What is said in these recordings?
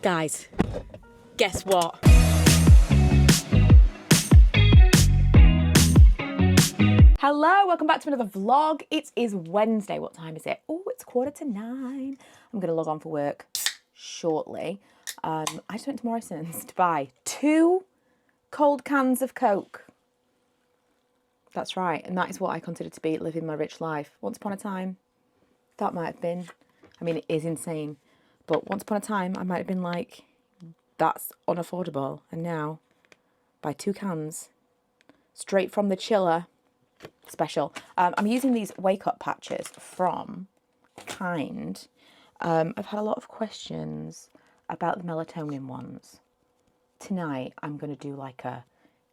Guys, guess what? Hello, welcome back to another vlog. It is Wednesday. What time is it? Oh, it's 9:15. I'm going to log on for work shortly. I just went to Morrison's to buy 2 cold cans of Coke. That's right, and that is what I consider to be living my rich life. Once upon a time, that might have been, I mean, it is insane, but once upon a time, I might have been like, that's unaffordable. And now, buy 2 cans, straight from the chiller. Special. I'm using these wake up patches from Kind. I've had a lot of questions about the melatonin ones. Tonight I'm going to do like a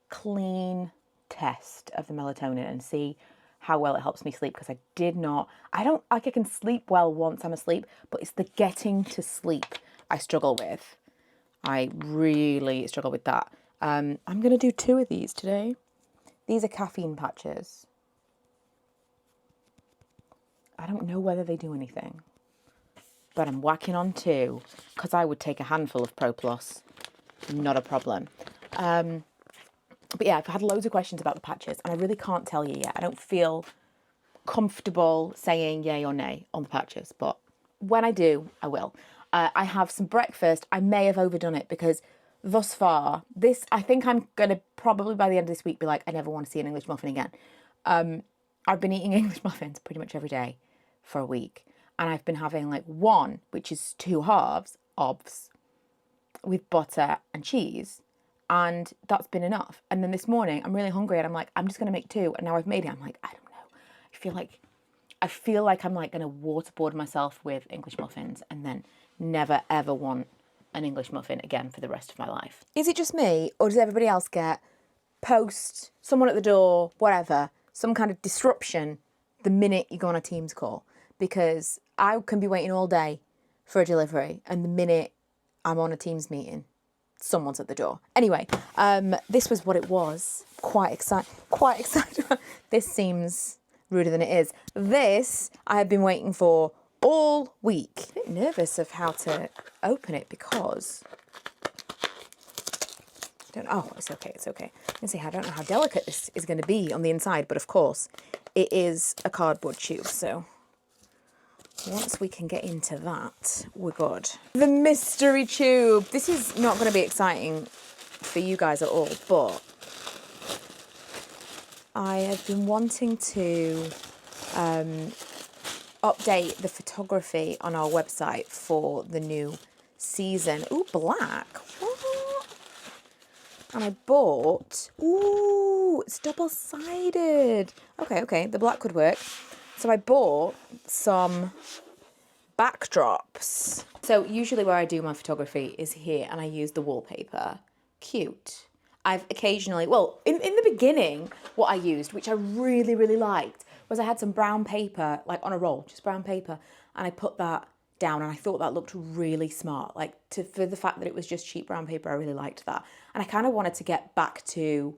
clean test of the melatonin and see how well it helps me sleep, because I don't like, I can sleep well once I'm asleep, but it's the getting to sleep I struggle with. I really struggle with that. I'm going to do 2 of these today. These are caffeine patches. I don't know whether they do anything, but I'm whacking on 2 because I would take a handful of Pro Plus, not a problem. But yeah, I've had loads of questions about the patches and I really can't tell you yet. I don't feel comfortable saying yay or nay on the patches, but when I do, I will. I have some breakfast. I may have overdone it because thus far, I think I'm going to probably by the end of this week be like, I never want to see an English muffin again. I've been eating English muffins pretty much every day for a week. And I've been having like one, which is 2 halves, obvs, with butter and cheese. And that's been enough. And then this morning, I'm really hungry and I'm like, I'm just going to make 2. And now I've made it. I'm like, I don't know. I feel like I'm like going to waterboard myself with English muffins and then never ever want an English muffin again for the rest of my life. Is it just me, or does everybody else get post, someone at the door, whatever, some kind of disruption the minute you go on a Teams call? Because I can be waiting all day for a delivery, and the minute I'm on a Teams meeting, someone's at the door. Anyway, this was what it was. Quite excited. This seems ruder than it is. This I have been waiting for all week. A bit nervous of how to open it because it's okay. I don't know how delicate this is going to be on the inside, but of course it is a cardboard tube, so once we can get into that, we're good. The mystery tube. This is not going to be exciting for you guys at all, but I have been wanting to update the photography on our website for the new season. Ooh, black. What? And I bought, it's double-sided. Okay, the black could work. So I bought some backdrops. So usually where I do my photography is here, and I use the wallpaper. Cute. I've occasionally, in the beginning, what I used, which I really, really liked, was I had some brown paper, like on a roll, just brown paper, and I put that down, and I thought that looked really smart. For the fact that it was just cheap brown paper, I really liked that. And I kind of wanted to get back to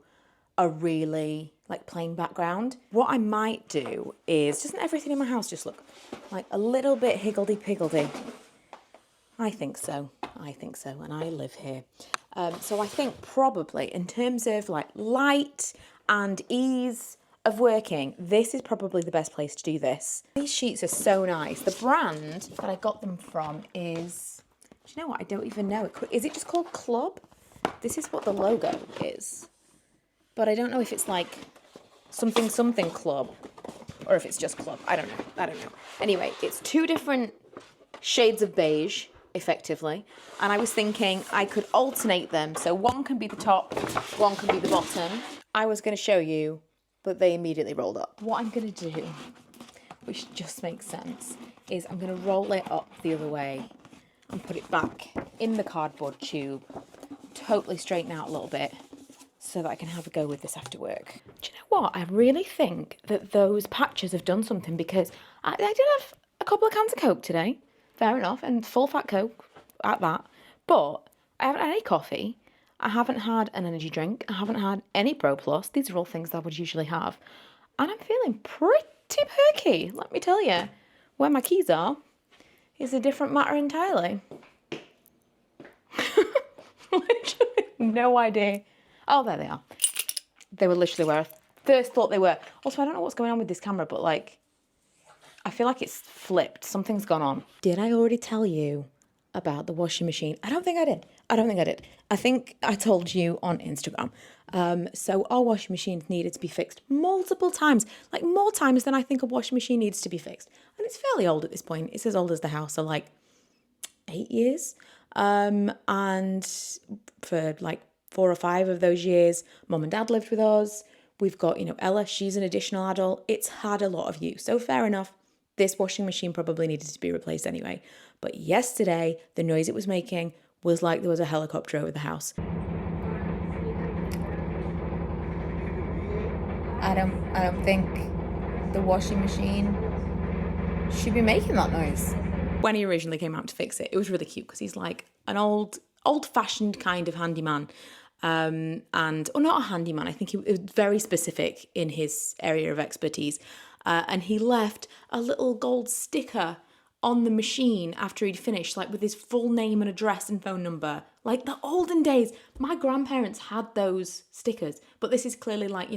a really plain background. What I might do is, doesn't everything in my house just look like a little bit higgledy-piggledy? I think so, and I live here. So I think probably in terms of light and ease of working, this is probably the best place to do this. These sheets are so nice. The brand that I got them from is, do you know what? I don't even know. Is it just called Club? This is what the logo is. But I don't know if it's like something club or if it's just club. I don't know. Anyway, it's 2 different shades of beige, effectively. And I was thinking I could alternate them. So one can be the top, one can be the bottom. I was going to show you, but they immediately rolled up. What I'm going to do, which just makes sense, is I'm going to roll it up the other way and put it back in the cardboard tube, totally straighten out a little bit, so that I can have a go with this after work. Do you know what? I really think that those patches have done something, because I did have a couple of cans of Coke today, fair enough, and full fat Coke at that, but I haven't had any coffee, I haven't had an energy drink, I haven't had any Pro Plus. These are all things that I would usually have, and I'm feeling pretty perky, let me tell you. Where my keys are is a different matter entirely. No idea. Oh, there they are. They were literally where I first thought they were. Also, I don't know what's going on with this camera, but like, I feel like it's flipped. Something's gone on. Did I already tell you about the washing machine? I don't think I did. I think I told you on Instagram. So our washing machines needed to be fixed multiple times, like more times than I think a washing machine needs to be fixed. And it's fairly old at this point. It's as old as the house, so like 8 years. And for like 4 or 5 of those years, mum and dad lived with us. We've got, Ella, she's an additional adult. It's had a lot of use. So fair enough. This washing machine probably needed to be replaced anyway. But yesterday, the noise it was making was like there was a helicopter over the house. I don't think the washing machine should be making that noise. When he originally came out to fix it, it was really cute because he's like an old-fashioned kind of handyman. Or not a handyman, I think he was very specific in his area of expertise. And he left a little gold sticker on the machine after he'd finished, like with his full name and address and phone number. Like the olden days, my grandparents had those stickers, but this is clearly like,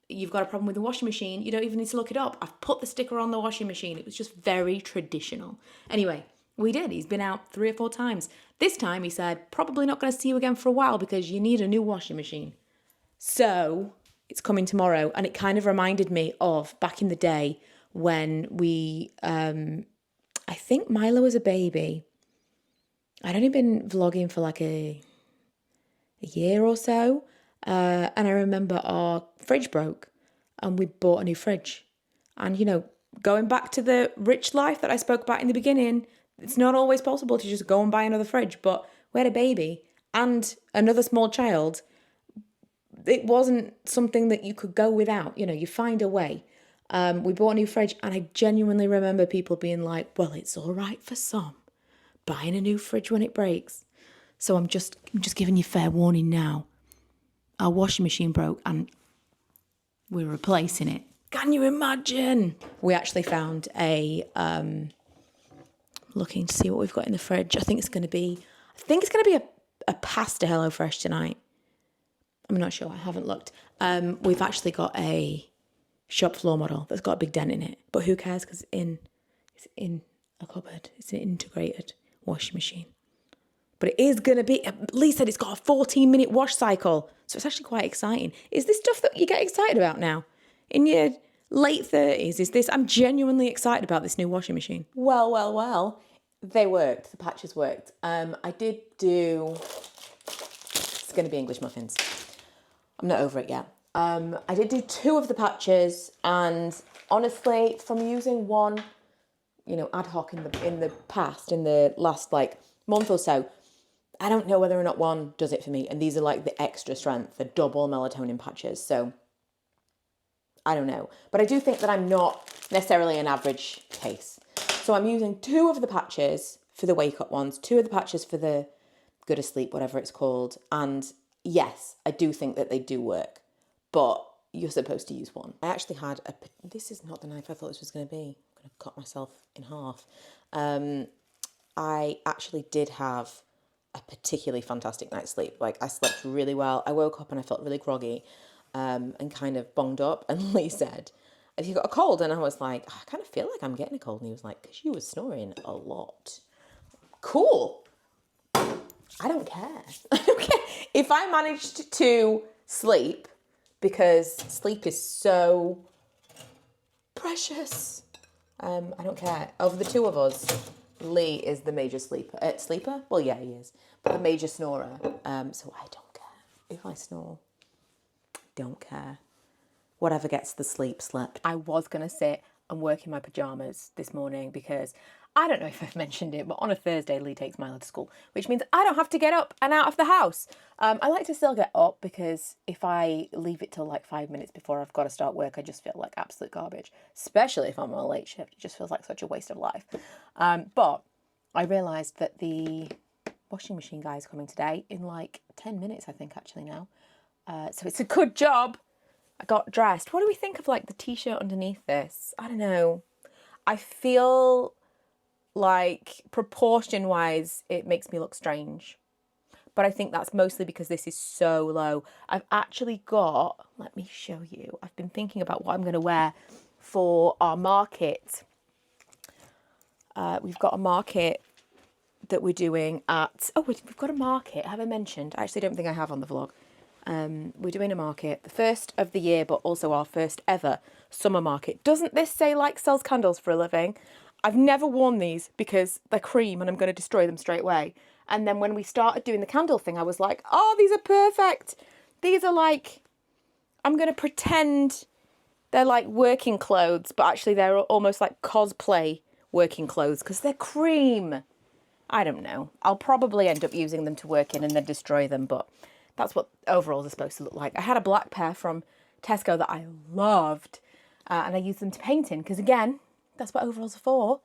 you've got a problem with the washing machine, you don't even need to look it up. I've put the sticker on the washing machine. It was just very traditional. Anyway, we did. He's been out 3 or 4 times. This time he said, probably not going to see you again for a while because you need a new washing machine. So it's coming tomorrow. And it kind of reminded me of back in the day when we, I think Milo was a baby. I'd only been vlogging for like a year or so. And I remember our fridge broke and we bought a new fridge. And, going back to the rich life that I spoke about in the beginning, it's not always possible to just go and buy another fridge. But we had a baby and another small child. It wasn't something that you could go without. You find a way. We bought a new fridge and I genuinely remember people being like, well, it's all right for some. Buying a new fridge when it breaks. So I'm just giving you fair warning now. Our washing machine broke and we're replacing it. Can you imagine? We actually found looking to see what we've got in the fridge. I think it's going to be a pasta HelloFresh tonight. I'm not sure. I haven't looked. We've actually got a shop floor model that's got a big dent in it. But who cares? Because it's in a cupboard. It's an integrated washing machine. But it is going to be, Lee said it's got a 14-minute wash cycle. So it's actually quite exciting. Is this stuff that you get excited about now? In your late 30s, is this, I'm genuinely excited about this new washing machine. Well. They worked. The patches worked. I did do, it's going to be English muffins. I'm not over it yet. I did do 2 of the patches. And honestly, from using one, ad hoc in the past, in the last month or so, I don't know whether or not one does it for me. And these are like the extra strength, the double melatonin patches. So I don't know. But I do think that I'm not necessarily an average case. So I'm using 2 of the patches for the wake up ones, 2 of the patches for the go to sleep, whatever it's called. And yes, I do think that they do work. But you're supposed to use one. I actually had this is not the knife I thought this was going to be. I'm going to cut myself in half. I actually did have a particularly fantastic night's sleep. Like I slept really well. I woke up and I felt really groggy and kind of bonged up. And Lee said, have you got a cold? And I was like, I kind of feel like I'm getting a cold. And he was like, because you were snoring a lot. Cool. I don't care. I don't care. If I managed to sleep, because sleep is so precious, I don't care. Of the 2 of us, Lee is the major sleeper. Well, yeah, he is. But the major snorer. So I don't care. If I snore, don't care. Whatever gets the sleep slept. I was going to sit and work in my pajamas this morning because I don't know if I've mentioned it, but on a Thursday, Lee takes Milo to school, which means I don't have to get up and out of the house. I like to still get up because if I leave it till 5 minutes before I've got to start work, I just feel like absolute garbage, especially if I'm on a late shift. It just feels like such a waste of life. But I realised that the washing machine guy is coming today in 10 minutes, I think, actually now. So it's a good job. I got dressed. What do we think of the t-shirt underneath this? I don't know. I feel like proportion-wise, it makes me look strange. but I think that's mostly because this is so low. I've actually got, let me show you, I've been thinking about what I'm going to wear for our market. We've got a market that we're doing at, oh, we've got a market, have I mentioned? I actually don't think I have on the vlog. We're doing a market, the first of the year, but also our first ever summer market. Doesn't this say like sells candles for a living? I've never worn these because they're cream and I'm going to destroy them straight away. And then when we started doing the candle thing, I was like, oh, these are perfect. These are like, I'm going to pretend they're like working clothes, but actually they're almost like cosplay working clothes because they're cream. I don't know. I'll probably end up using them to work in and then destroy them, but that's what overalls are supposed to look like. I had a black pair from Tesco that I loved, and I used them to paint in because, again, that's what overalls are for.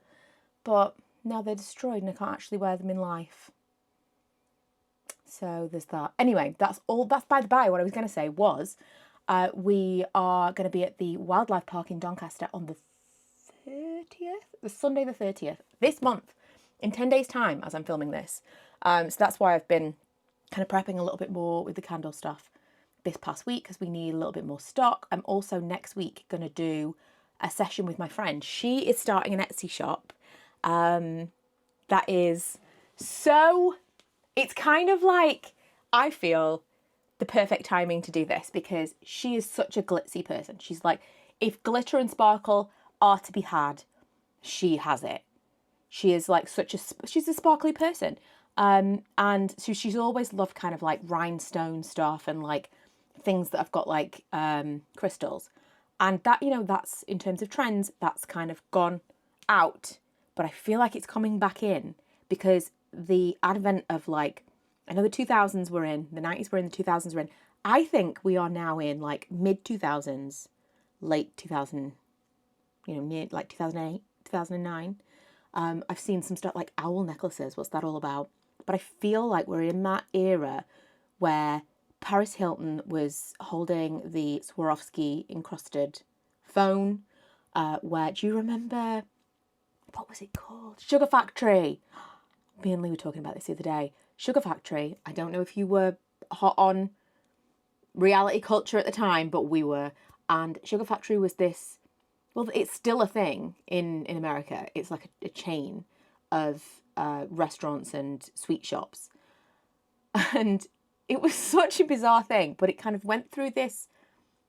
But now they're destroyed and I can't actually wear them in life. So there's that. Anyway, that's all. That's by the by. What I was going to say was we are going to be at the Wildlife Park in Doncaster on the 30th, the Sunday the 30th, this month, in 10 days' time as I'm filming this. So that's why I've been kind of prepping a little bit more with the candle stuff this past week because we need a little bit more stock. I'm also next week going to do a session with my friend. She is starting an Etsy shop. That is so, it's kind of like, I feel the perfect timing to do this because she is such a glitzy person. She's like, if glitter and sparkle are to be had, she has it. She is like she's a sparkly person. And so she's always loved kind of like rhinestone stuff and like things that have got like crystals. And that, you know, that's in terms of trends, that's kind of gone out. But I feel like it's coming back in because the advent of like, I know the 2000s were in, the 90s were in, the 2000s were in. I think we are now in like mid 2000s, late 2000, you know, near like 2008, 2009. I've seen some stuff like owl necklaces. What's that all about? But I feel like we're in that era where Paris Hilton was holding the Swarovski encrusted phone. Where, do you remember, what was it called? Sugar Factory. Me and Lee were talking about this the other day. Sugar Factory. I don't know if you were hot on reality culture at the time, but we were. And Sugar Factory was this, well, it's still a thing in America. It's like a chain of restaurants and sweet shops. And it was such a bizarre thing, but it kind of went through this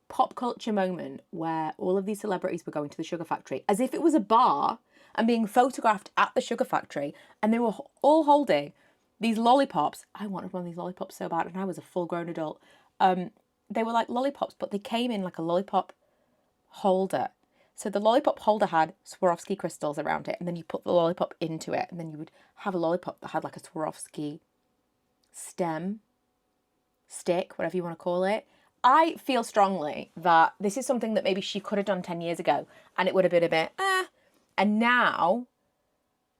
pop culture moment where all of these celebrities were going to the Sugar Factory as if it was a bar and being photographed at the Sugar Factory. And they were all holding these lollipops. I wanted one of these lollipops so bad, and I was a full-grown adult. They were like lollipops, but they came in like a lollipop holder. So the lollipop holder had Swarovski crystals around it, and then you put the lollipop into it, and then you would have a lollipop that had like a Swarovski stem, stick, whatever you want to call it. I feel strongly that this is something that maybe she could have done 10 years ago, and it would have been a bit, And now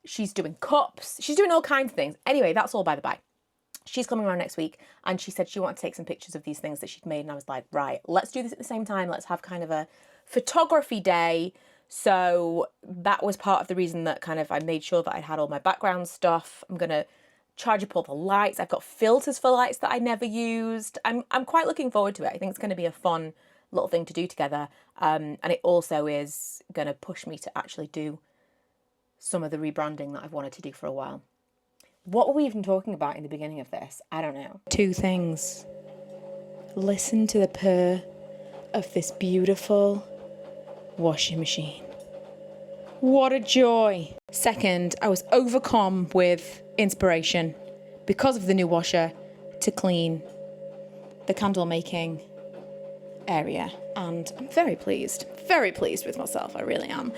she's doing cups. She's doing all kinds of things. Anyway, that's all by the by. She's coming around next week, and she said she wanted to take some pictures of these things that she'd made, and I was like, right, let's do this at the same time. Let's have kind of a photography day. So that was part of the reason that kind of I made sure that I had all my background stuff. I'm going to charge up all the lights. I've got filters for lights that I never used. I'm quite looking forward to it. I think it's going to be a fun little thing to do together. And it also is going to push me to actually do some of the rebranding that I've wanted to do for a while. What were we even talking about in the beginning of this? I don't know. Two things. Listen to the purr of this beautiful washing machine. What a joy. Second, I was overcome with inspiration because of the new washer to clean the candle making area, and I'm very pleased with myself. I really am.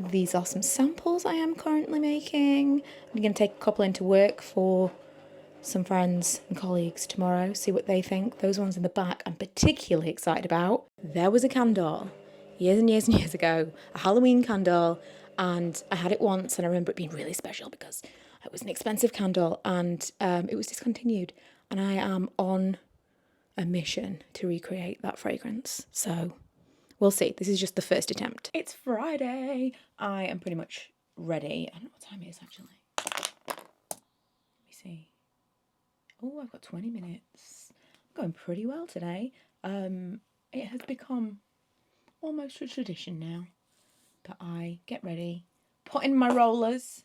These are some samples I am currently making. I'm going to take a couple into work for some friends and colleagues tomorrow, see what they think. Those ones in the back I'm particularly excited about. There was a candle years and years and years ago, a Halloween candle, and I had it once, and I remember it being really special because it was an expensive candle, and it was discontinued, and I am on a mission to recreate that fragrance. So we'll see. This is just the first attempt. It's Friday. I am pretty much ready. I don't know what time it is actually. Let me see. Oh, I've got 20 minutes. I'm going pretty well today. It has become almost a tradition now that I get ready, put in my rollers,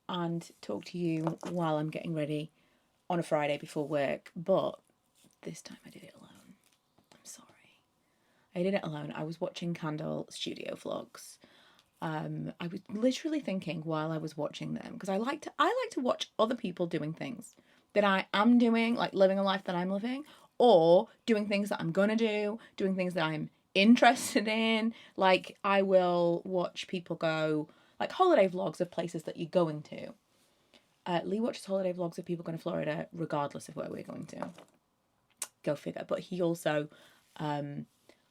and talk to you while I'm getting ready on a Friday before work. But this time I did it alone. I'm sorry. I did it alone. I was watching Candle Studio vlogs. I was literally thinking while I was watching them, because I like to watch other people doing things that I am doing, like living a life that I'm living, or doing things that I'm gonna do, doing things that I'm interested in. Like, I will watch people go, like, holiday vlogs of places that you're going to. Lee watches holiday vlogs of people going to Florida regardless of where we're going to. Go figure. But he also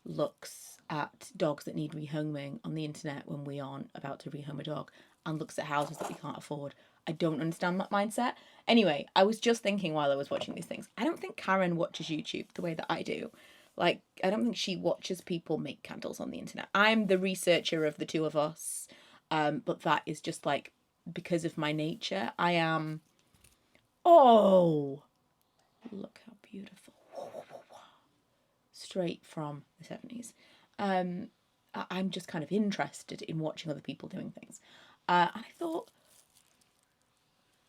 looks at dogs that need rehoming on the internet when we aren't about to rehome a dog, and looks at houses that we can't afford. I don't understand that mindset. Anyway, I was just thinking while I was watching these things, I don't think Karen watches YouTube the way that I do. Like, I don't think she watches people make candles on the internet. I'm the researcher of the two of us, but that is just like because of my nature. I am... Oh! Look how beautiful. Straight from the 70s. I'm just kind of interested in watching other people doing things. And I thought,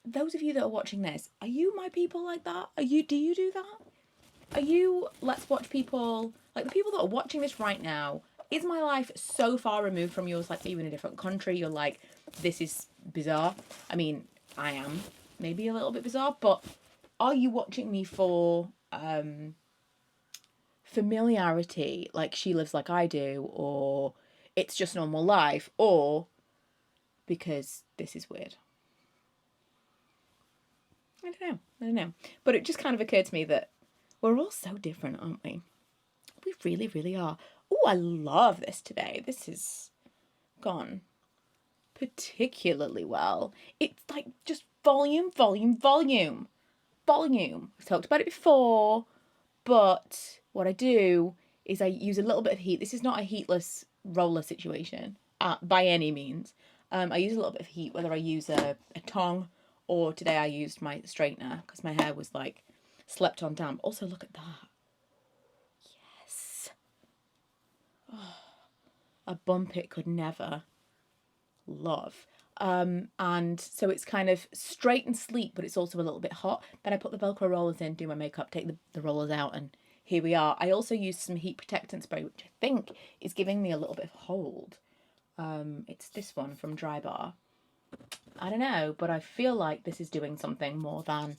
those of you that are watching this, are you my people like that? Do you do that? Are you, let's watch people, like the people that are watching this right now, is my life so far removed from yours? Like, are you in a different country? You're like, this is bizarre. I mean, I am maybe a little bit bizarre, but are you watching me for familiarity, like she lives like I do, or it's just normal life, or because this is weird? I don't know. But it just kind of occurred to me that we're all so different, aren't we? We really, really are. Oh, I love this today. This has gone particularly well. It's like just volume. I've talked about it before, but what I do is I use a little bit of heat. This is not a heatless roller situation by any means. I use a little bit of heat, whether I use a tongue, or today I used my straightener because my hair was like slept on damp. Also, look at that. Yes. Oh, a bump it could never love. And so it's kind of straight and sleek, but it's also a little bit hot. Then I put the Velcro rollers in, do my makeup, take the rollers out, and here we are. I also used some heat protectant spray, which I think is giving me a little bit of hold. It's this one from Dry Bar. I don't know, but I feel like this is doing something more than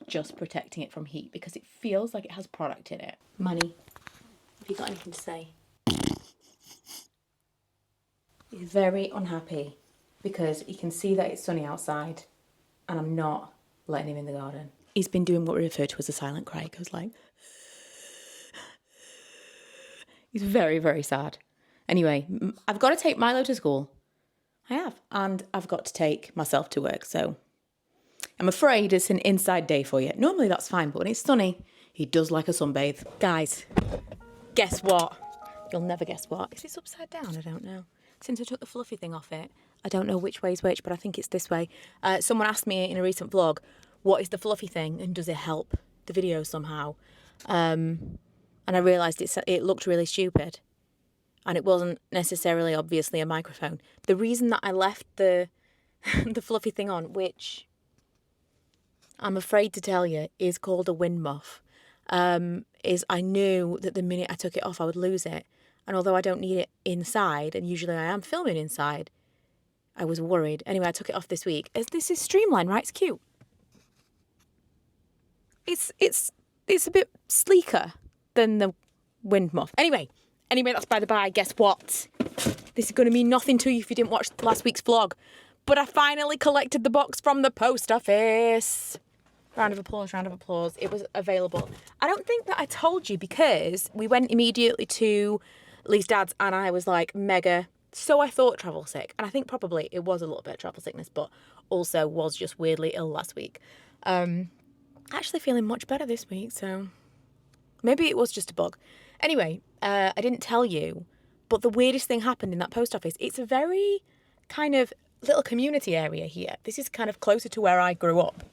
just protecting it from heat, because it feels like it has product in it. Money, have you got anything to say? He's very unhappy because he can see that it's sunny outside and I'm not letting him in the garden. He's been doing what we refer to as a silent cry. He goes like... He's very, very sad. Anyway, I've got to take Milo to school. I have. And I've got to take myself to work. So I'm afraid it's an inside day for you. Normally that's fine, but when it's sunny, he does like a sunbathe. Guys, guess what? You'll never guess what. Is this upside down? I don't know. Since I took the fluffy thing off it, I don't know which way's which, but I think it's this way. Someone asked me in a recent vlog, what is the fluffy thing and does it help the video somehow? And I realised it looked really stupid. And it wasn't necessarily, obviously, a microphone. The reason that I left the the fluffy thing on, which I'm afraid to tell you is called a wind muff, is I knew that the minute I took it off, I would lose it. And although I don't need it inside, and usually I am filming inside, I was worried. Anyway, I took it off this week. This is streamlined, right? It's cute. It's a bit sleeker than the wind muff. Anyway, that's by the by. Guess what? This is going to mean nothing to you if you didn't watch last week's vlog. But I finally collected the box from the post office. Round of applause. It was available. I don't think that I told you because we went immediately to Lee's dad's and I was like mega, so I thought travel sick. And I think probably it was a little bit of travel sickness, but also was just weirdly ill last week. Actually feeling much better this week, so maybe it was just a bug. Anyway, I didn't tell you, but the weirdest thing happened in that post office. It's a very kind of little community area here. This is kind of closer to where I grew up.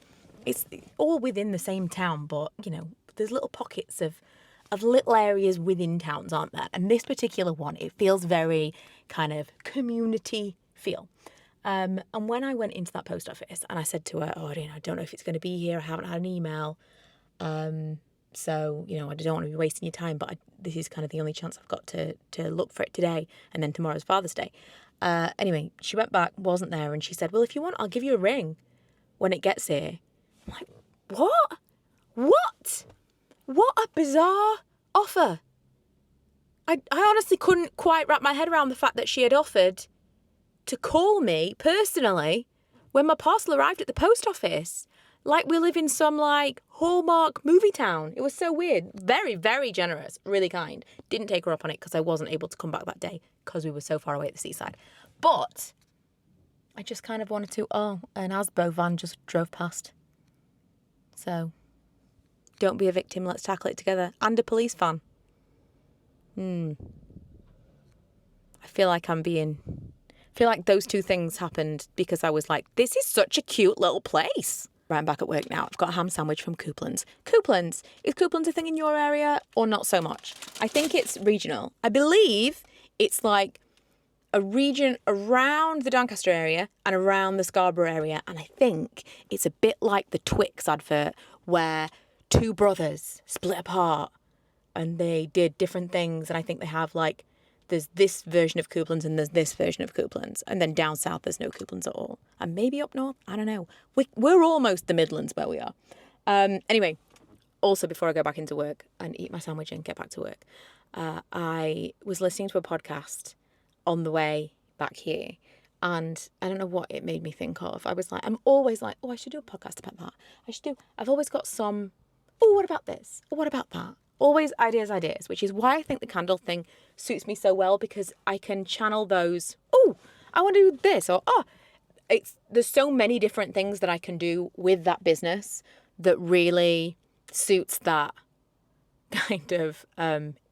it's all within the same town, but, you know, there's little pockets of little areas within towns, aren't there? And this particular one, it feels very kind of community feel. And when I went into that post office and I said to her, I don't know if it's going to be here. I haven't had an email. So, you know, I don't want to be wasting your time, but this is kind of the only chance I've got to look for it today. And then tomorrow's Father's Day. Anyway, she went back, wasn't there. And she said, well, if you want, I'll give you a ring when it gets here. I'm like, what? What? What a bizarre offer. I honestly couldn't quite wrap my head around the fact that she had offered to call me personally when my parcel arrived at the post office. Like we live in some like Hallmark movie town. It was so weird. Very, very generous. Really kind. Didn't take her up on it because I wasn't able to come back that day because we were so far away at the seaside. But I just kind of wanted to, an Asbo van just drove past. So don't be a victim, let's tackle it together. And a police van. I feel like those two things happened because I was like, this is such a cute little place. Right, I'm back at work now. I've got a ham sandwich from Couplands. Couplands. Is Couplands a thing in your area or not so much? I think it's regional. I believe it's like a region around the Doncaster area and around the Scarborough area. And I think it's a bit like the Twix advert where two brothers split apart and they did different things. And I think they have like, there's this version of Couplands and there's this version of Couplands. And then down south, there's no Couplands at all. And maybe up north, I don't know. We're almost the Midlands where we are. Anyway, also before I go back into work and eat my sandwich and get back to work, I was listening to a podcast on the way back here. And I don't know what it made me think of. I was like, I'm always like, I should do a podcast about that. I've always got some, what about this? What about that? Always ideas, which is why I think the candle thing suits me so well, because I can channel those, I want to do this, or, there's so many different things that I can do with that business that really suits that kind of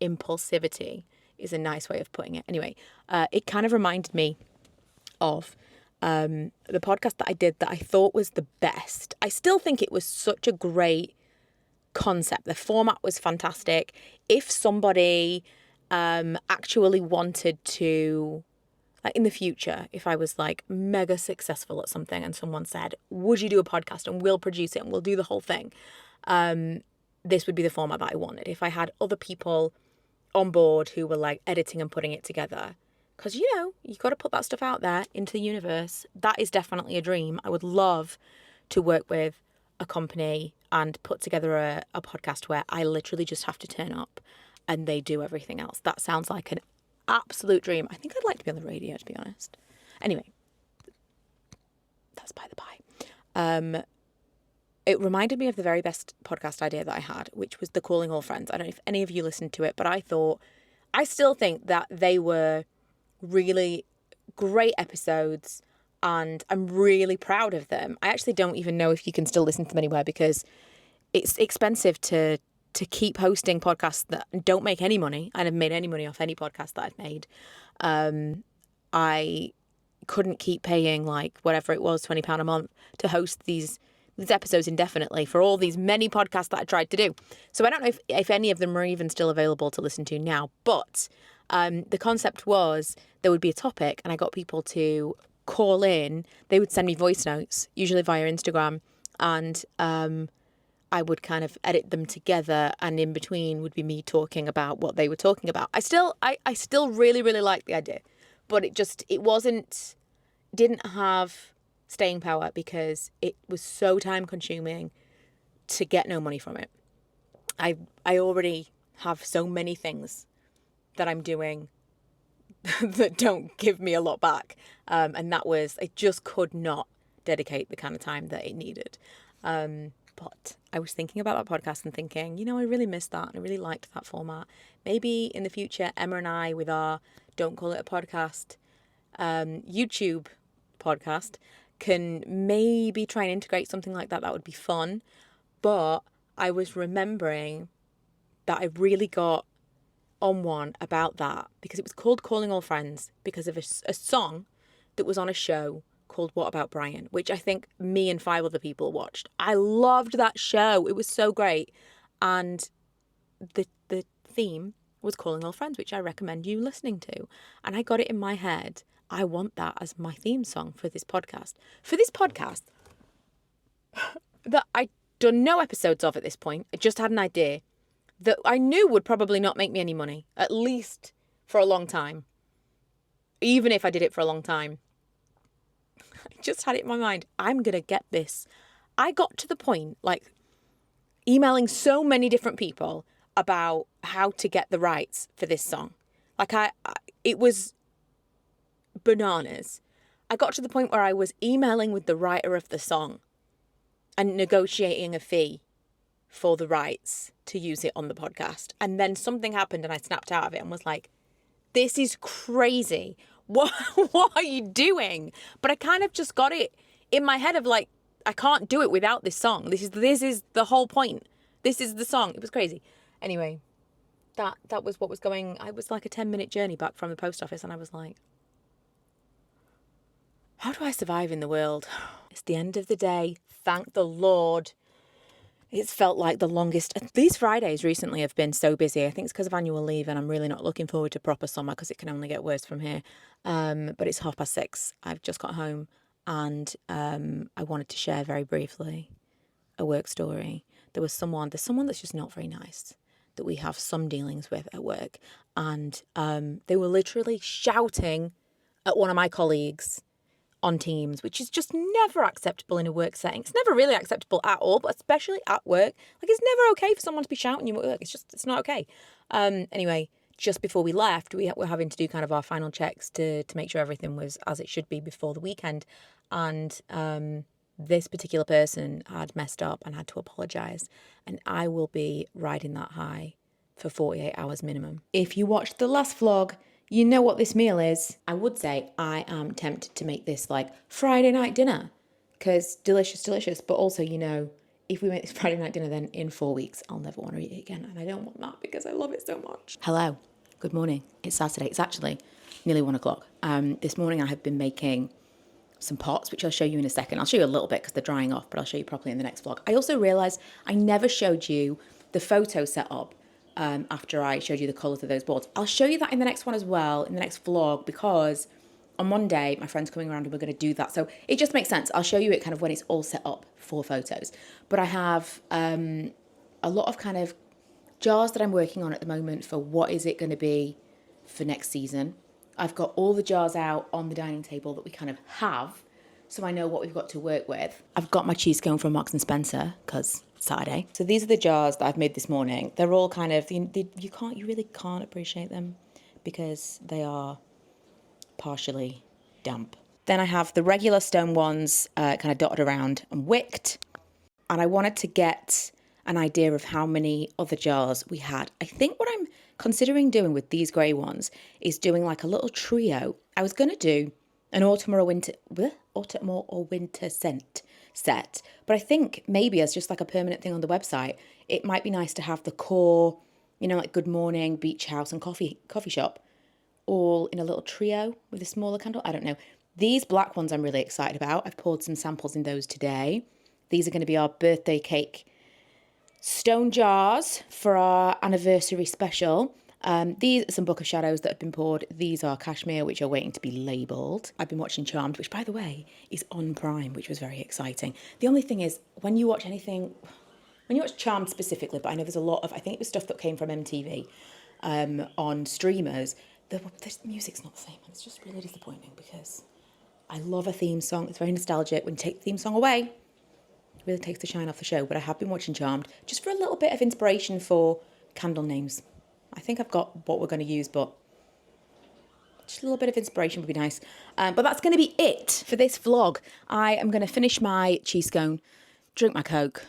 impulsivity is a nice way of putting it. Anyway, it kind of reminded me of the podcast that I did that I thought was the best. I still think it was such a great concept. The format was fantastic. If somebody actually wanted to, like in the future, if I was like mega successful at something and someone said, would you do a podcast and we'll produce it and we'll do the whole thing, this would be the format that I wanted. If I had other people on board who were like editing and putting it together, because you got to put that stuff out there into the universe. That is definitely a dream. I would love to work with a company and put together a podcast where I literally just have to turn up and they do everything else. That sounds like an absolute dream. I think I'd like to be on the radio, to be honest. Anyway, that's by the by. It reminded me of the very best podcast idea that I had, which was the Calling All Friends. I don't know if any of you listened to it, but I still think that they were really great episodes and I'm really proud of them. I actually don't even know if you can still listen to them anywhere because it's expensive to keep hosting podcasts that don't make any money. I haven't made any money off any podcast that I've made. I couldn't keep paying like whatever it was, £20 a month to host these episodes indefinitely for all these many podcasts that I tried to do. So I don't know if any of them are even still available to listen to now, but the concept was there would be a topic and I got people to call in. They would send me voice notes, usually via Instagram, and I would kind of edit them together, and in between would be me talking about what they were talking about. I still really, really like the idea, but it didn't have staying power because it was so time consuming to get no money from it. I already have so many things that I'm doing that don't give me a lot back. And I just could not dedicate the kind of time that it needed. But I was thinking about that podcast and thinking, I really missed that. And I really liked that format. Maybe in the future, Emma and I with our Don't Call It a Podcast YouTube podcast can maybe try and integrate something like that. That would be fun. But I was remembering that I really got on one about that because it was called Calling All Friends because of a song that was on a show called What About Brian, which I think me and 5 other people watched. I loved that show. It was so great. And the theme was Calling All Friends, which I recommend you listening to. And I got it in my head. I want that as my theme song for this podcast. For this podcast that I done no episodes of at this point. I just had an idea that I knew would probably not make me any money, at least for a long time. Even if I did it for a long time. I just had it in my mind. I'm going to get this. I got to the point, like, emailing so many different people about how to get the rights for this song. Like, it was bananas. I got to the point where I was emailing with the writer of the song and negotiating a fee for the rights to use it on the podcast. And then something happened and I snapped out of it and was like, this is crazy. What are you doing? But I kind of just got it in my head of like, I can't do it without this song. This is the whole point. This is the song. It was crazy. Anyway, that was what was going. I was like a 10-minute journey back from the post office and I was like, how do I survive in the world? It's the end of the day. Thank the Lord. It's felt like the longest. These Fridays recently have been so busy. I think it's because of annual leave and I'm really not looking forward to proper summer because it can only get worse from here. But it's 6:30. I've just got home and I wanted to share very briefly a work story. There's someone that's just not very nice that we have some dealings with at work. And they were literally shouting at one of my colleagues on Teams, which is just never acceptable in a work setting. It's never really acceptable at all, but especially at work. Like, it's never okay for someone to be shouting you at work. It's not okay. Anyway, just before we left, we were having to do kind of our final checks to make sure everything was as it should be before the weekend. And this particular person had messed up and had to apologise. And I will be riding that high for 48 hours minimum. If you watched the last vlog, you know what this meal is. I would say I am tempted to make this like Friday night dinner because delicious. But also, you know, if we make this Friday night dinner, then in 4 weeks, I'll never want to eat it again. And I don't want that because I love it so much. Hello. Good morning. It's Saturday. It's actually nearly 1 o'clock. This morning I have been making some pots, which I'll show you in a second. I'll show you a little bit because they're drying off, but I'll show you properly in the next vlog. I also realised I never showed you the photo setup after I showed you the colours of those boards. I'll show you that in the next one as well, in the next vlog, because on Monday, my friend's coming around and we're going to do that. So it just makes sense. I'll show you it kind of when it's all set up for photos. But I have a lot of kind of jars that I'm working on at the moment for what is it going to be for next season. I've got all the jars out on the dining table that we kind of have, so I know what we've got to work with. I've got my cheese scone from Marks & Spencer, because Saturday. So these are the jars that I've made this morning. They're all kind of, you really can't appreciate them because they are partially damp. Then I have the regular stone ones kind of dotted around and wicked. And I wanted to get an idea of how many other jars we had. I think what I'm considering doing with these grey ones is doing like a little trio. I was going to do an autumn or winter scent set, but I think maybe as just like a permanent thing on the website, it might be nice to have the core, you know, like Good Morning, Beach House and coffee shop all in a little trio with a smaller candle. I don't know. These black ones I'm really excited about. I've poured some samples in those today. These are going to be our birthday cake stone jars for our anniversary special. These are some Book of Shadows that have been poured. These are cashmere, which are waiting to be labelled. I've been watching Charmed, which, by the way, is on Prime, which was very exciting. The only thing is, when you watch Charmed specifically, but I know there's a lot of, I think it was stuff that came from MTV on streamers, the music's not the same. And it's just really disappointing because I love a theme song. It's very nostalgic. When you take the theme song away, it really takes the shine off the show. But I have been watching Charmed just for a little bit of inspiration for candle names. I think I've got what we're going to use, but just a little bit of inspiration would be nice. But that's going to be it for this vlog. I am going to finish my cheese scone, drink my Coke,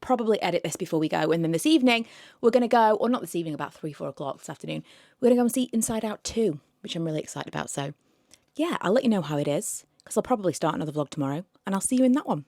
probably edit this before we go. And then this evening, we're going to go, or not this evening, about 3-4 o'clock this afternoon, we're going to go and see Inside Out 2, which I'm really excited about. So yeah, I'll let you know how it is, because I'll probably start another vlog tomorrow, and I'll see you in that one.